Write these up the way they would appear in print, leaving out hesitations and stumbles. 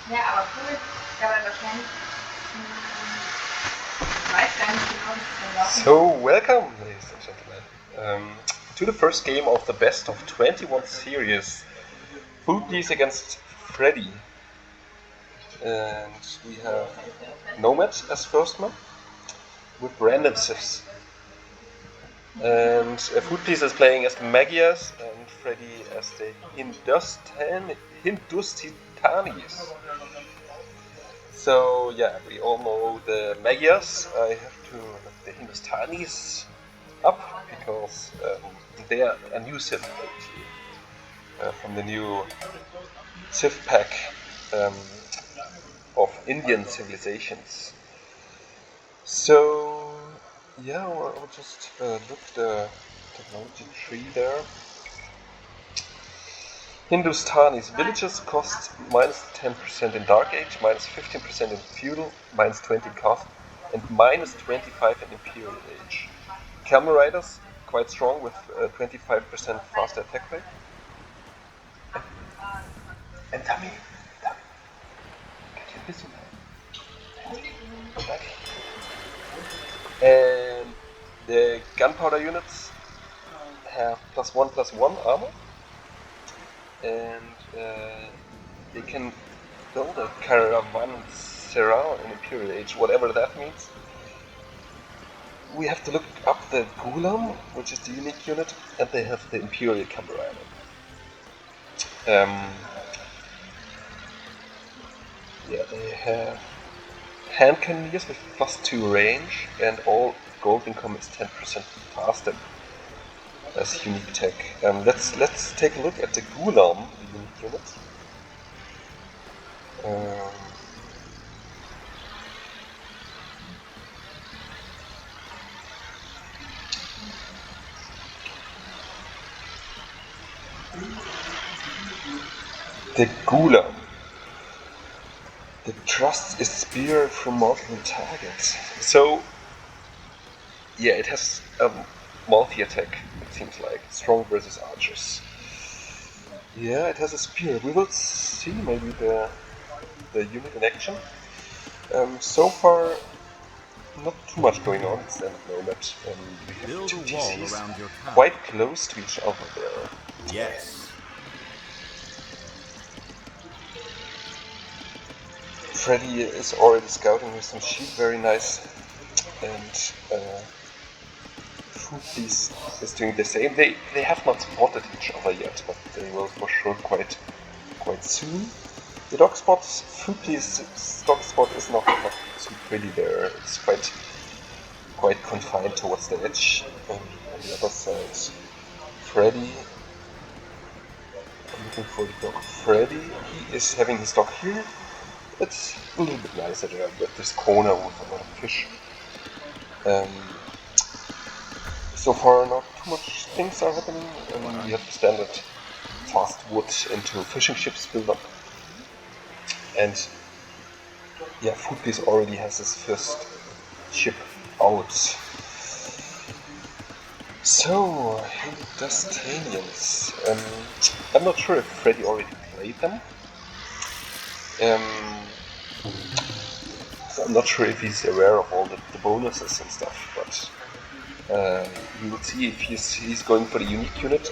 Ja, aber cool. Ich habe wahrscheinlich. Ich weiß gar nicht genau, wie es laufen. So, welcome, ladies and gentlemen, to the first game of the best of 21 series. Foodbees against Freddy. And we have Nomad as first man with random sifs. And Foodbees is playing as Magias and Freddy as the Hindustitanis. So yeah, we all know the Magyars. I have to look the Hindustanis up because they are a new Civ from the new Civ pack of Indian civilizations. So yeah, I'll just look the technology tree there. Hindustanis villages cost minus 10% in Dark Age, minus 15% in Feudal, minus 20 in Caste, and minus 25 in Imperial Age. Camel Riders, quite strong with 25% faster attack rate. And tell me, get your busy man. And the gunpowder units have +1/+1 armor. And they can build a caravanserai in Imperial Age, whatever that means. We have to look up the Gulam, which is the unique unit, and they have the Imperial Cavalry. Yeah, they have hand cannoneers with +2 range, and all gold income is 10% faster as unique tech. Let's take a look at the Gulam, the unique unit. The Gulam. The thrust is spear from multiple targets. So, yeah, it has a multi-attack, it seems like. Strong versus archers. Yeah, it has a spear. We will see maybe the unit in action. So far, not too much going on. It's at the moment. We have two TCs quite close to each other there. Yes. Freddy is already scouting with some sheep, very nice. And Foodbees is doing the same. They have not spotted each other yet, but they will for sure quite soon. The dog spots, Foodbees' dog spot is not too pretty there. It's quite confined towards the edge. On the other side, Freddy. I'm looking for the dog. Freddy, he is having his dog here. It's a little bit nicer there with this corner with a lot of fish. So far, not too much things are happening. We have the standard fast wood into fishing ships build up. And yeah, Foodbees already has his first ship out. So, Hindustanians. I'm not sure if Freddy already played them. So I'm not sure if he's aware of all the bonuses and stuff, but we will see if he's going for the unique unit.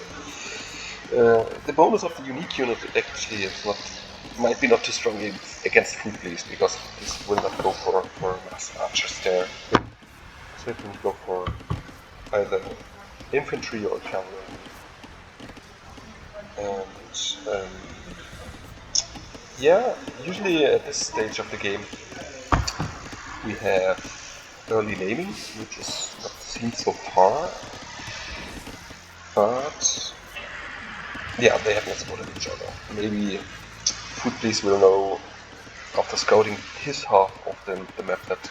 The bonus of the unique unit actually might be not too strong against Foodbees, because this will not go for mass archers there. So it will go for either infantry or cavalry. And yeah, usually at this stage of the game we have early naming, which is not seen so far, but yeah, they have not spotted each other. Maybe Foodbees will know after scouting his half of the map that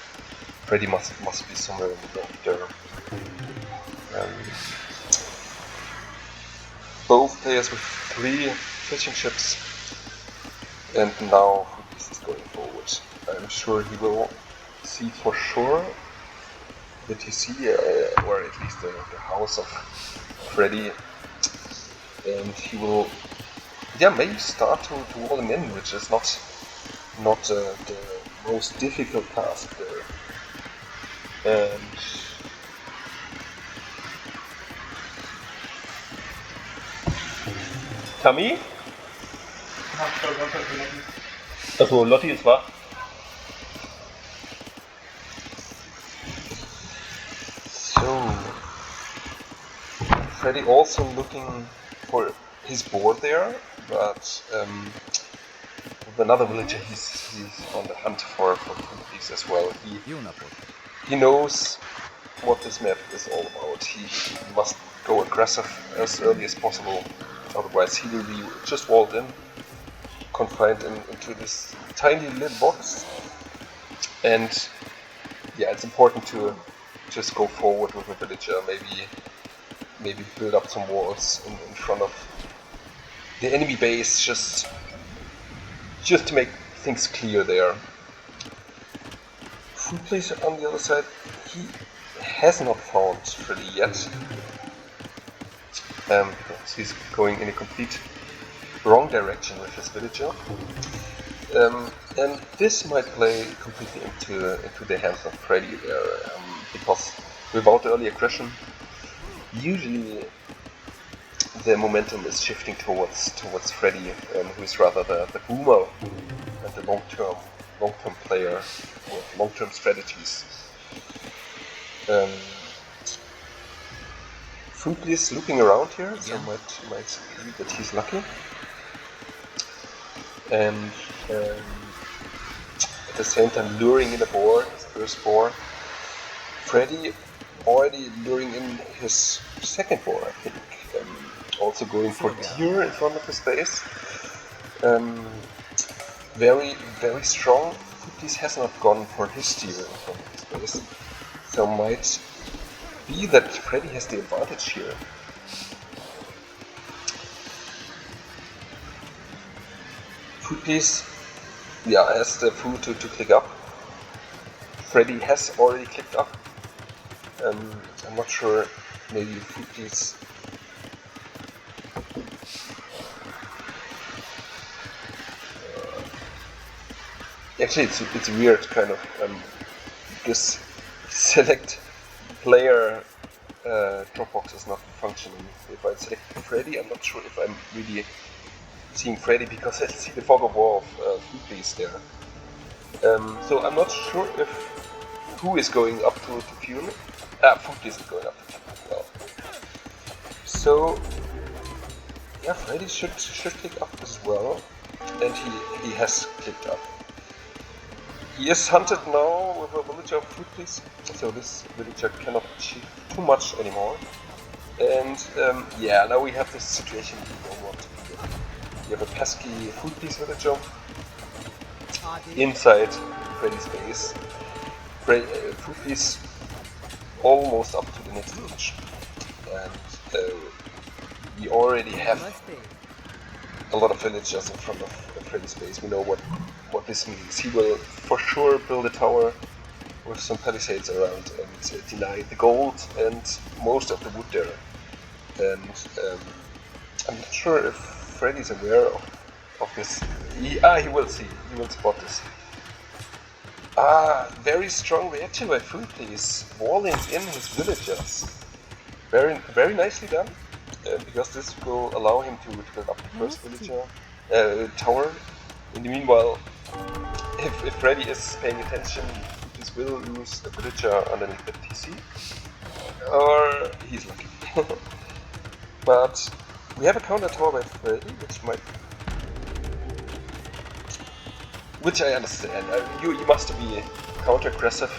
Freddy must be somewhere in the north there. Both players with 3 fishing ships, and now Foodbees is going forward. I'm sure he will see for sure the TC, or at least the house of Freddy, and he will maybe start to wall him in, which is not not the most difficult task there. And Tammy? Achso, Lotti ist wach. So, Freddy also looking for his board there, but with another villager he's on the hunt for these as well. He knows what this map is all about. He must go aggressive as early as possible, otherwise he will be just walled in, confined into this tiny little box. And yeah, it's important to just go forward with a villager, maybe build up some walls in front of the enemy base, just to make things clear there. Food place on the other side, he has not found Freddy yet. He's going in a complete wrong direction with his villager. And this might play completely into the hands of Freddy there, because without early aggression, usually the momentum is shifting towards Freddy, who is rather the boomer and the long-term player with long-term strategies. Fruitly is looking around here, so might see that he's lucky. And at the same time luring in a boar, his first boar. Freddy already luring in his second boar, I think. Also going for deer in front of his base. Very, very strong. This has not gone for his deer in front of his base. So might be that Freddy has the advantage here. Food piece, yeah, has the food to click up. Freddy has already clicked up. I'm not sure, maybe food piece. Actually, it's weird, kind of. This select player Dropbox is not functioning. If I select Freddy, I'm not sure if I'm really seeing Freddy because I see the fog of war of Foodbeast there. So I'm not sure if who is going up to fuel. Foodbeast is going up to fuel as well. So yeah, Freddy should click up as well, and he has clicked up. He is hunted now with a villager of Foodbeast, so this villager cannot achieve too much anymore. And yeah, now we have this situation we don't want to be in. You have a pesky Foodbeast villager inside Freddy's base. Foodbeast almost up to the next village. And we already have a lot of villagers in front of Freddy's base. We know what this means. He will for sure build a tower with some palisades around and deny the gold and most of the wood there. And I'm not sure if Freddy's aware of this. He will see. He will spot this. Very strong reaction by Foodbeast, walling in his villagers. Very, very nicely done. Because this will allow him to build up the first villager tower. In the meanwhile, if Freddy is paying attention, this will lose a villager underneath the TC, or he's lucky. But we have a counter tower by Freddy, which I understand. You must be counter aggressive,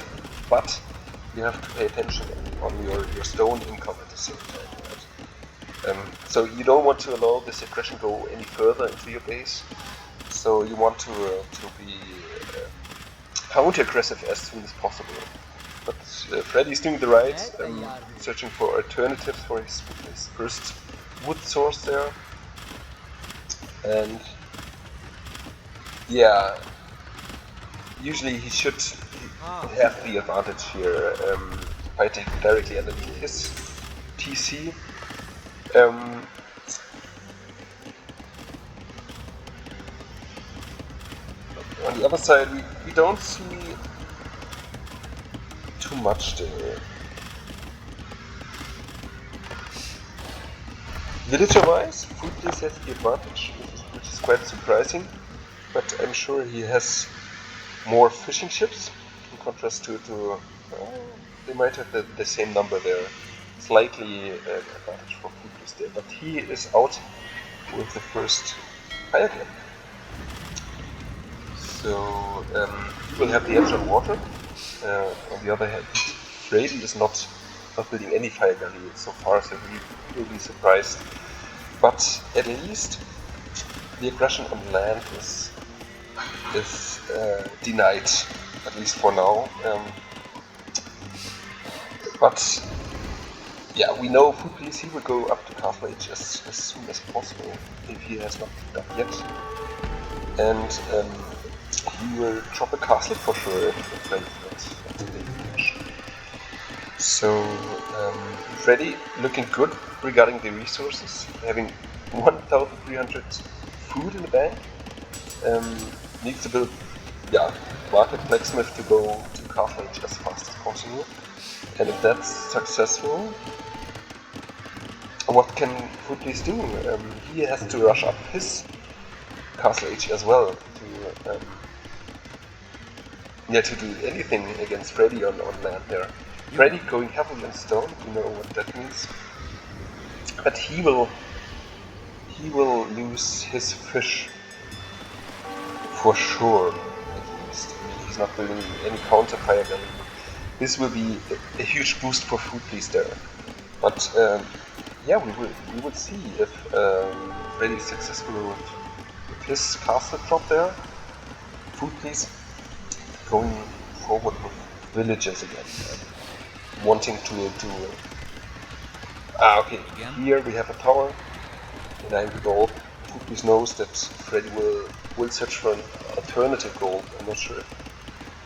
but you have to pay attention on your stone income at the same time. So you don't want to allow this aggression go any further into your base. So you want to be counter-aggressive as soon as possible. But Freddy's doing the right, searching for alternatives for his first wood source there. And yeah, usually he should have the advantage here, fighting directly underneath his TC. on the other side, we don't see too much there. Villager-wise, Foodless has the advantage, which is quite surprising, but I'm sure he has more fishing ships, in contrast to they might have the same number there. Slightly advantage for Foodless there, but he is out with the first fire gap. So he will have the edge on water. On the other hand, Brady is not building any fire galley so far, so he will be surprised. But at least the aggression on land is denied, at least for now. But yeah, we know Foodless, he will go up to Castle Age as soon as possible, if he has not done yet. And he will drop a castle for sure if Freddy not taking damage. So Freddy looking good regarding the resources, having 1,300 food in the bank. Needs to build market blacksmith to go to Castle Age as fast as possible. And if that's successful, what can Foodless do? He has to rush up his Castle Age as well to do anything against Freddy on land there. Freddy going heavily on stone, you know what that means. But he will lose his fish for sure, at least. He's not building any counter fire galley. This will be a huge boost for Foodless there. But we will see if Freddy is successful with his castle drop there. Foodless going forward with villages again, wanting to okay. Here we have a tower, 90 gold. Foodless knows that Freddy will search for an alternative gold. I'm not sure if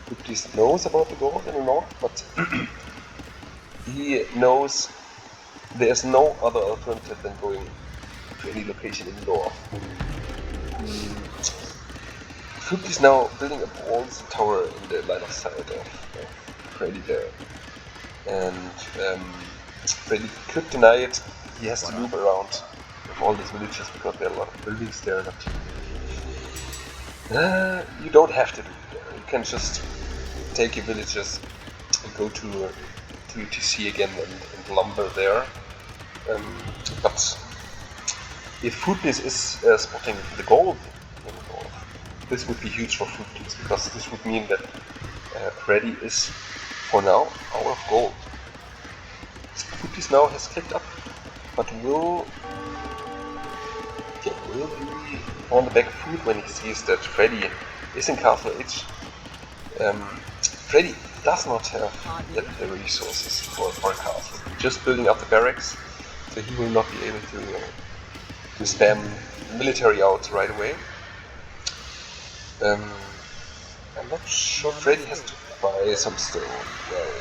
Foodless knows about the gold anymore, but he knows there's no other alternative than going to any location in the north. Foodless now building a walls tower in the line of sight of Freddy there. And Freddy could deny it. He has to loop around with all these villages because there are a lot of buildings there. But you don't have to do it. You can just take your villages and go to UTC again and lumber there. But if Foodless is spotting the gold, this would be huge for Foodless, because this would mean that Freddy is, for now, out of gold. Foodless now has clicked up, but will be on the back foot when he sees that Freddy is in Castle Age. Freddy does not have yet the resources for a castle. Just building up the barracks, so he will not be able to spam military out right away. I'm not sure. Freddy has to buy some stone. Well,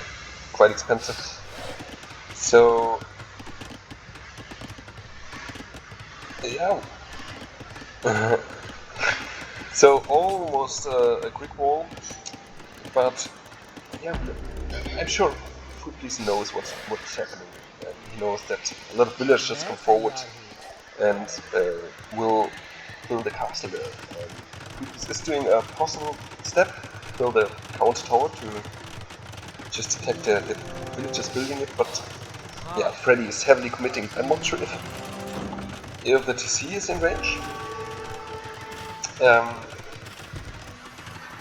quite expensive. So yeah. So almost a quick wall, but yeah, I'm sure Foodless knows what's happening. He knows that a lot of villagers come forward and will build a castle there. Foodless is doing a possible step, build a counter tower to just attack the villagers building it, but yeah, Freddy is heavily committing. I'm not sure if the TC is in range.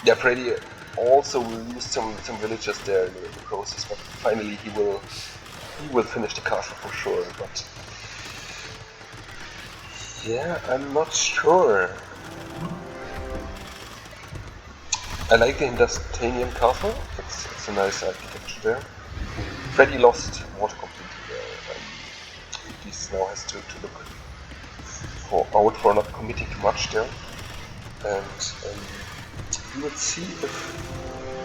Yeah, Freddy also will lose some villagers there in the process, but finally he will finish the castle for sure. But yeah, I'm not sure. I like the Industrian castle. It's a nice architecture there. Freddy lost water completely there. He now has to look out for not committing too much there. And we will see if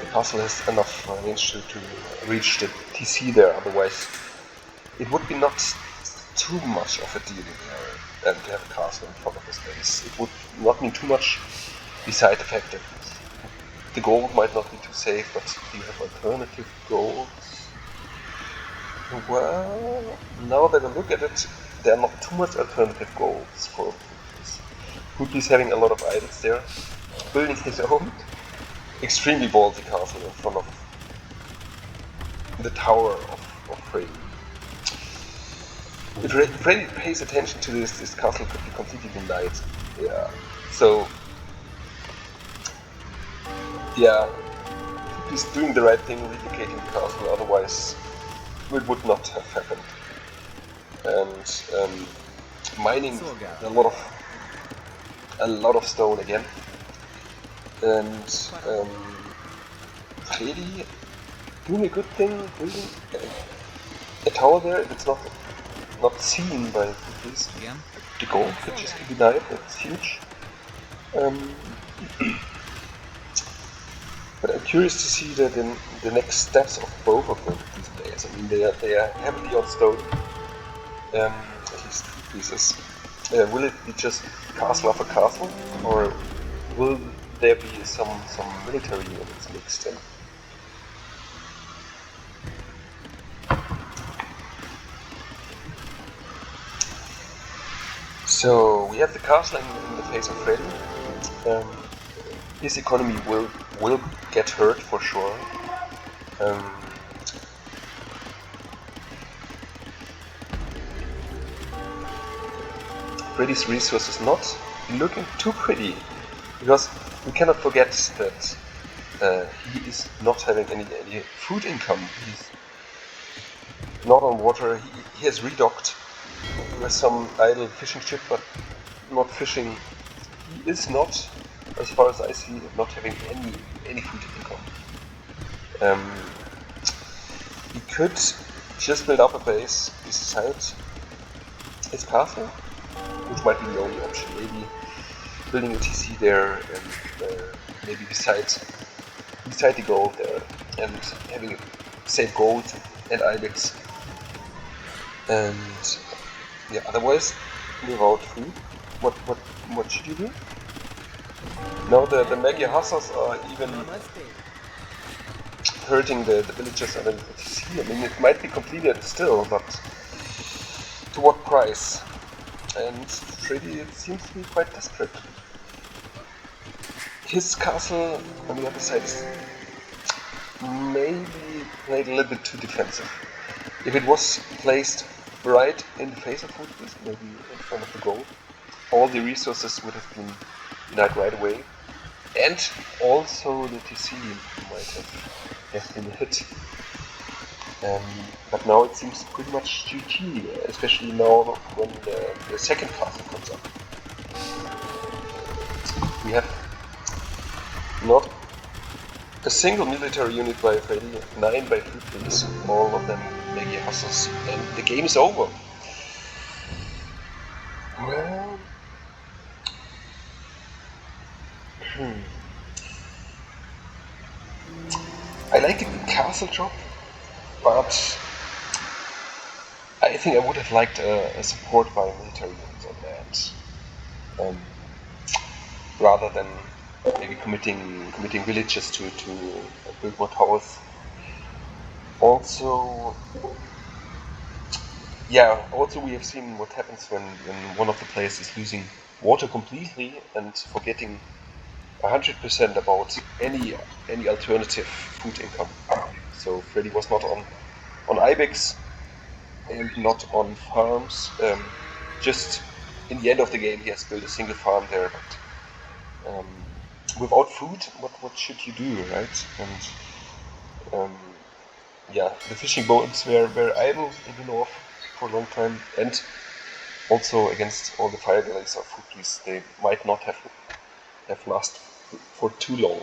the castle has enough range to reach the TC there. Otherwise, it would be not too much of a deal there, and to have a castle in front of his base. It would not mean too much, beside the fact that the gold might not be too safe, but do you have alternative goals? Well, now that I look at it, there are not too much alternative goals for Foodpiece. Foodpiece having a lot of idols there, building his own extremely ballsy castle in front of the tower of Freddy. If Freddy pays attention to this castle could be completely denied. Yeah. So, yeah, he's doing the right thing, relocating the castle, otherwise it would not have happened. And mining a lot of stone again. And Freddy doing a good thing, building a tower there. It's not seen by this. The gold could just be denied. It's huge. But I'm curious to see the next steps of both of them, these players. I mean, they are heavily on stone. At least 2 pieces. Will it be just castle after castle, or will there be some military units mixed in? So we have the castle in the face of Freddy. His economy will get hurt for sure. Freddy's resources not looking too pretty, because we cannot forget that he is not having any food income. He's not on water. He has redocked with some idle fishing ship, but not fishing. He is not, as far as I see, not having any food income. He could just build up a base beside his castle, which might be the only option. Maybe building a TC there, and maybe beside the gold there, and having save gold and ibex. And yeah, otherwise, without food, what should you do? Now the Maggie Hussars are even hurting the villagers under the TC. I mean, it might be completed still, but to what price? And Freddy seems to be quite desperate. His castle on the other side is maybe played a little bit too defensive. If it was placed right in the face of Foodpiece, maybe in front of the goal, all the resources would have been denied right away, and also the TC might have been hit. But now it seems pretty much GG, especially now when the second castle comes up. We have not a single military unit by Freddy, 9 by Foodpiece, all of them Maggie Hustles, and the game is over. Well, I like the castle drop, but I think I would have liked a support by military units on that, rather than maybe committing villages to build more towers. Also, we have seen what happens when one of the players is losing water completely and forgetting 100% about any alternative food income. So Freddy was not on ibex and not on farms. Just in the end of the game, he has built a single farm there, but without food, what should you do, right? And the fishing boats were idle in the north for a long time, and also against all the fire galleys of Foodpiece, they might not have lasted for too long.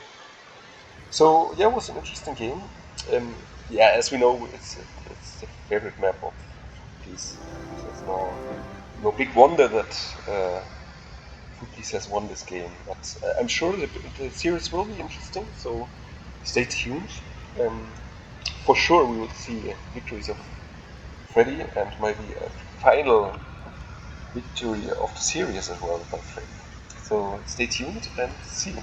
So yeah, it was an interesting game. As we know, it's the favorite map of Foodpiece. There's no big wonder that Foodpiece has won this game, but I'm sure the series will be interesting. So stay tuned. For sure, we will see victories of Freddy and maybe a final victory of the series as well by Freddy. So stay tuned and see you.